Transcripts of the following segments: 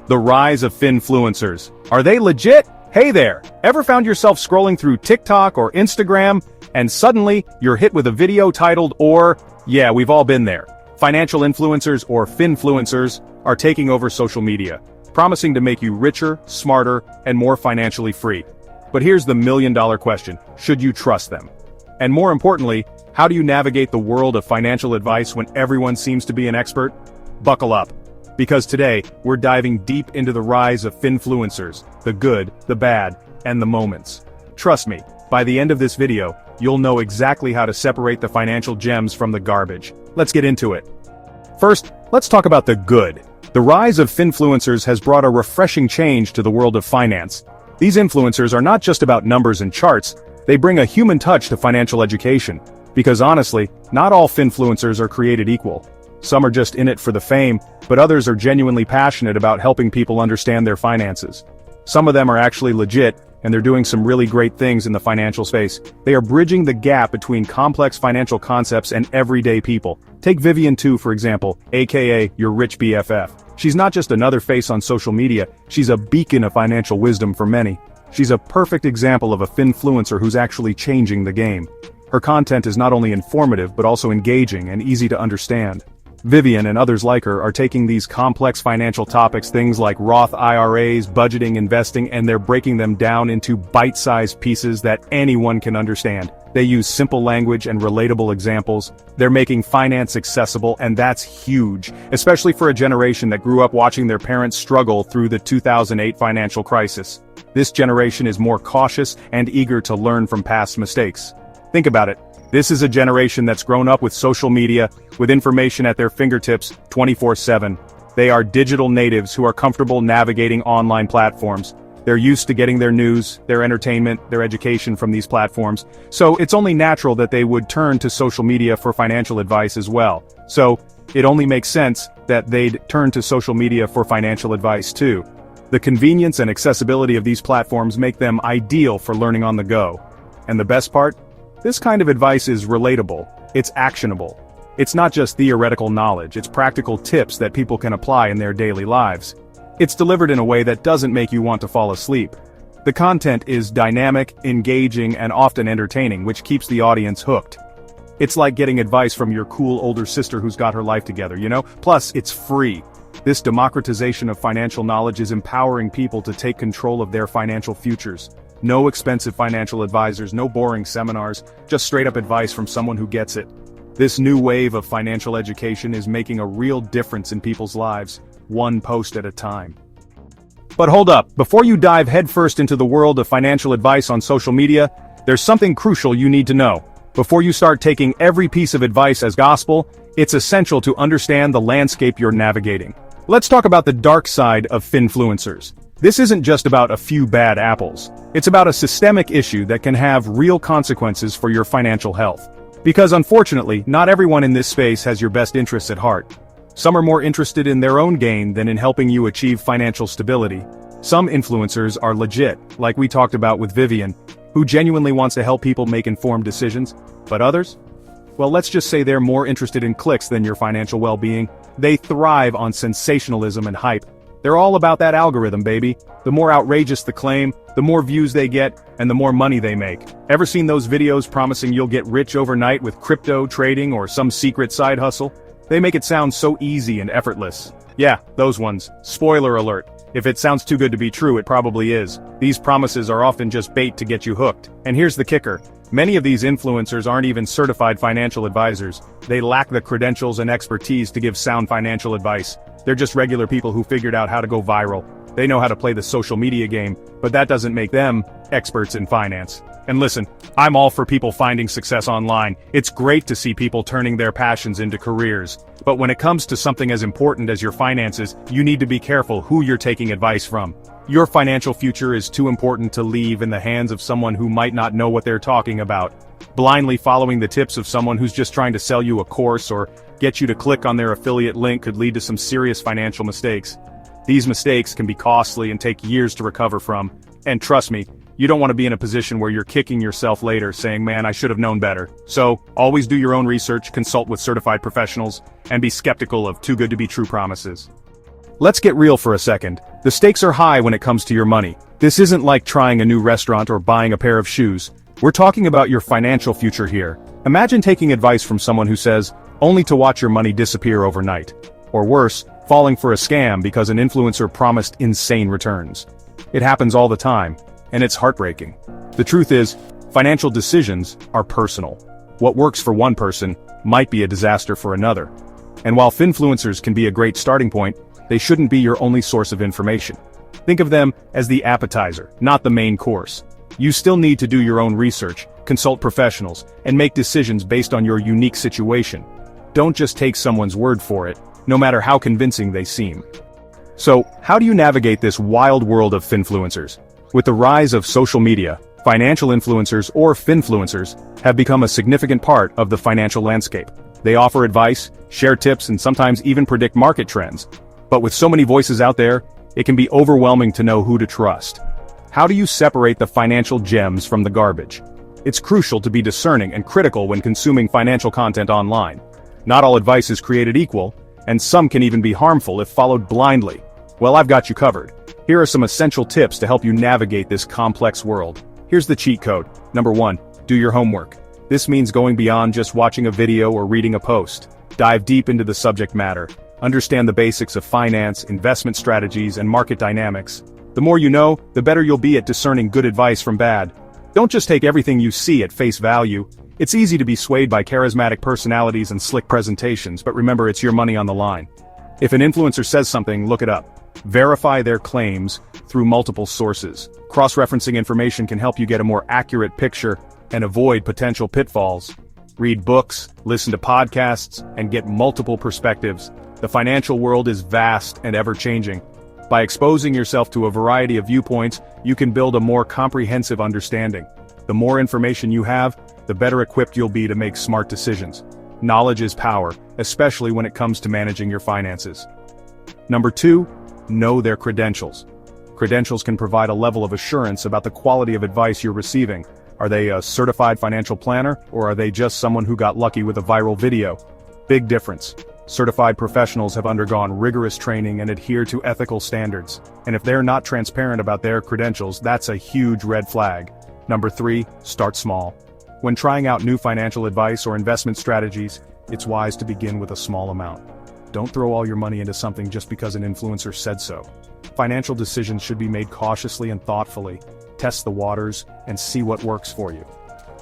The rise of FinFluencers. Are they legit? Hey there! Ever found yourself scrolling through TikTok or Instagram, and suddenly you're hit with a video titled yeah, we've all been there. Financial influencers or FinFluencers are taking over social media, promising to make you richer, smarter, and more financially free. But here's the million-dollar question: should you trust them? And more importantly, how do you navigate the world of financial advice when everyone seems to be an expert? Buckle up, because today, we're diving deep into the rise of FinFluencers, the good, the bad, and the moments. Trust me, by the end of this video, you'll know exactly how to separate the financial gems from the garbage. Let's get into it. First, let's talk about the good. The rise of FinFluencers has brought a refreshing change to the world of finance. These influencers are not just about numbers and charts, they bring a human touch to financial education. Because honestly, not all FinFluencers are created equal. Some are just in it for the fame, but others are genuinely passionate about helping people understand their finances. Some of them are actually legit, and they're doing some really great things in the financial space. They are bridging the gap between complex financial concepts and everyday people. Take Vivian 2, for example, aka your rich BFF. She's not just another face on social media, she's a beacon of financial wisdom for many. She's a perfect example of a FinFluencer who's actually changing the game. Her content is not only informative but also engaging and easy to understand. Vivian and others like her are taking these complex financial topics, things like Roth IRAs, budgeting, investing, and they're breaking them down into bite-sized pieces that anyone can understand. They use simple language and relatable examples. They're making finance accessible, and that's huge, especially for a generation that grew up watching their parents struggle through the 2008 financial crisis. This generation is more cautious and eager to learn from past mistakes. Think about it. This is a generation that's grown up with social media, with information at their fingertips 24/7. They are digital natives who are comfortable navigating online platforms. They're used to getting their news, their entertainment, their education from these platforms. So it's only natural that they would turn to social media for financial advice as well. So it only makes sense that they'd turn to social media for financial advice too. The convenience and accessibility of these platforms make them ideal for learning on the go. And the best part? This kind of advice is relatable. It's actionable. It's not just theoretical knowledge, it's practical tips that people can apply in their daily lives. It's delivered in a way that doesn't make you want to fall asleep. The content is dynamic, engaging, and often entertaining, which keeps the audience hooked. It's like getting advice from your cool older sister who's got her life together, you know? Plus, it's free. This democratization of financial knowledge is empowering people to take control of their financial futures. No expensive financial advisors, no boring seminars, just straight-up advice from someone who gets it. This new wave of financial education is making a real difference in people's lives, one post at a time. But hold up, before you dive headfirst into the world of financial advice on social media, there's something crucial you need to know. Before you start taking every piece of advice as gospel, it's essential to understand the landscape you're navigating. Let's talk about the dark side of FinFluencers. This isn't just about a few bad apples. It's about a systemic issue that can have real consequences for your financial health. Because unfortunately, not everyone in this space has your best interests at heart. Some are more interested in their own gain than in helping you achieve financial stability. Some influencers are legit, like we talked about with Vivian, who genuinely wants to help people make informed decisions. But others? Well, let's just say they're more interested in clicks than your financial well-being. They thrive on sensationalism and hype. They're all about that algorithm, baby. The more outrageous the claim, the more views they get, and the more money they make. Ever seen those videos promising you'll get rich overnight with crypto trading or some secret side hustle? They make it sound so easy and effortless. Yeah, those ones. Spoiler alert. If it sounds too good to be true, it probably is. These promises are often just bait to get you hooked. And here's the kicker. Many of these influencers aren't even certified financial advisors. They lack the credentials and expertise to give sound financial advice. They're just regular people who figured out how to go viral. They know how to play the social media game, but that doesn't make them experts in finance. And listen, I'm all for people finding success online. It's great to see people turning their passions into careers. But when it comes to something as important as your finances, you need to be careful who you're taking advice from. Your financial future is too important to leave in the hands of someone who might not know what they're talking about. Blindly following the tips of someone who's just trying to sell you a course or get you to click on their affiliate link could lead to some serious financial mistakes. These mistakes can be costly and take years to recover from. And trust me, you don't want to be in a position where you're kicking yourself later saying, man, I should have known better. So, always do your own research, consult with certified professionals, and be skeptical of too good to be true promises. Let's get real for a second. The stakes are high when it comes to your money. This isn't like trying a new restaurant or buying a pair of shoes. We're talking about your financial future here. Imagine taking advice from someone who says, only to watch your money disappear overnight. Or worse, falling for a scam because an influencer promised insane returns. It happens all the time, and it's heartbreaking. The truth is, financial decisions are personal. What works for one person might be a disaster for another. And while FinFluencers can be a great starting point, they shouldn't be your only source of information. Think of them as the appetizer, not the main course. You still need to do your own research, consult professionals, and make decisions based on your unique situation. Don't just take someone's word for it, no matter how convincing they seem. So, how do you navigate this wild world of FinFluencers? With the rise of social media, financial influencers or FinFluencers have become a significant part of the financial landscape. They offer advice, share tips, and sometimes even predict market trends. But with so many voices out there, it can be overwhelming to know who to trust. How do you separate the financial gems from the garbage? It's crucial to be discerning and critical when consuming financial content online. Not all advice is created equal, and some can even be harmful if followed blindly. Well, I've got you covered. Here are some essential tips to help you navigate this complex world. Here's the cheat code. Number 1, do your homework. This means going beyond just watching a video or reading a post. Dive deep into the subject matter. Understand the basics of finance, investment strategies, and market dynamics. The more you know, the better you'll be at discerning good advice from bad. Don't just take everything you see at face value. It's easy to be swayed by charismatic personalities and slick presentations, but remember, it's your money on the line. If an influencer says something, look it up. Verify their claims through multiple sources. Cross-referencing information can help you get a more accurate picture and avoid potential pitfalls. Read books, listen to podcasts, and get multiple perspectives. The financial world is vast and ever-changing. By exposing yourself to a variety of viewpoints, you can build a more comprehensive understanding. The more information you have, the better equipped you'll be to make smart decisions. Knowledge is power, especially when it comes to managing your finances. Number 2, know their credentials. Credentials can provide a level of assurance about the quality of advice you're receiving. Are they a certified financial planner, or are they just someone who got lucky with a viral video? Big difference. Certified professionals have undergone rigorous training and adhere to ethical standards. And if they're not transparent about their credentials, that's a huge red flag. Number 3, start small. When trying out new financial advice or investment strategies, it's wise to begin with a small amount. Don't throw all your money into something just because an influencer said so. Financial decisions should be made cautiously and thoughtfully. Test the waters and see what works for you.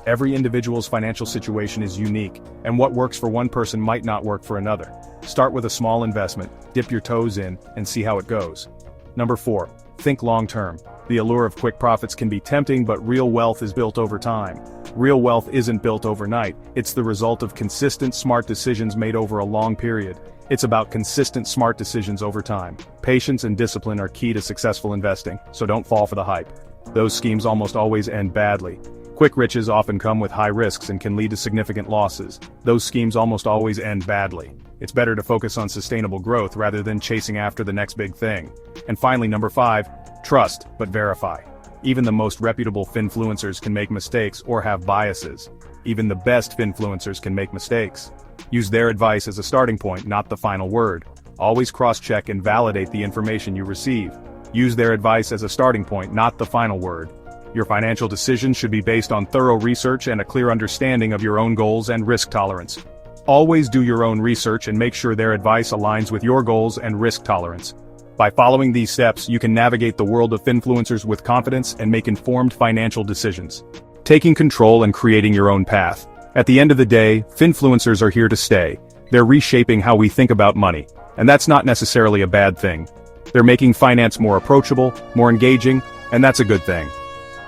Every individual's financial situation is unique, and what works for one person might not work for another. Start with a small investment, dip your toes in, and see how it goes. Number 4, think long-term. The allure of quick profits can be tempting, but real wealth is built over time. Real wealth isn't built overnight. It's the result of consistent, smart decisions made over a long period. It's about consistent, smart decisions over time. Patience and discipline are key to successful investing, so don't fall for the hype. Those schemes almost always end badly. Quick riches often come with high risks and can lead to significant losses. Those schemes almost always end badly. It's better to focus on sustainable growth rather than chasing after the next big thing. And finally, number 5, trust but verify. Even the most reputable FinFluencers can make mistakes or have biases. Even the best FinFluencers can make mistakes. Use their advice as a starting point, not the final word. Always cross-check and validate the information you receive. Use their advice as a starting point, not the final word. Your financial decisions should be based on thorough research and a clear understanding of your own goals and risk tolerance. Always do your own research and make sure their advice aligns with your goals and risk tolerance. By following these steps, you can navigate the world of FinFluencers with confidence and make informed financial decisions. Taking control and creating your own path. At the end of the day, FinFluencers are here to stay. They're reshaping how we think about money, and that's not necessarily a bad thing. They're making finance more approachable, more engaging, and that's a good thing.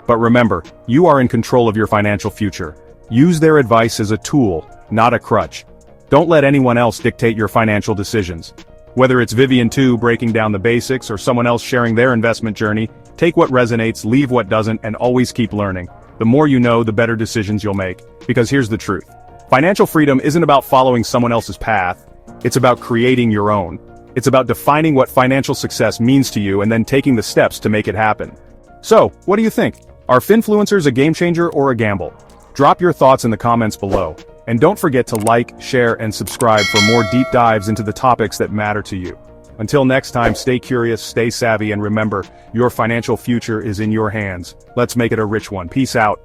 But remember, you are in control of your financial future. Use their advice as a tool, not a crutch. Don't let anyone else dictate your financial decisions. Whether it's Vivian 2 breaking down the basics or someone else sharing their investment journey, take what resonates, leave what doesn't, and always keep learning. The more you know, the better decisions you'll make. Because here's the truth. Financial freedom isn't about following someone else's path. It's about creating your own. It's about defining what financial success means to you and then taking the steps to make it happen. So, what do you think? Are FinFluencers a game changer or a gamble? Drop your thoughts in the comments below. And don't forget to like, share, and subscribe for more deep dives into the topics that matter to you. Until next time, stay curious, stay savvy, and remember, your financial future is in your hands. Let's make it a rich one. Peace out.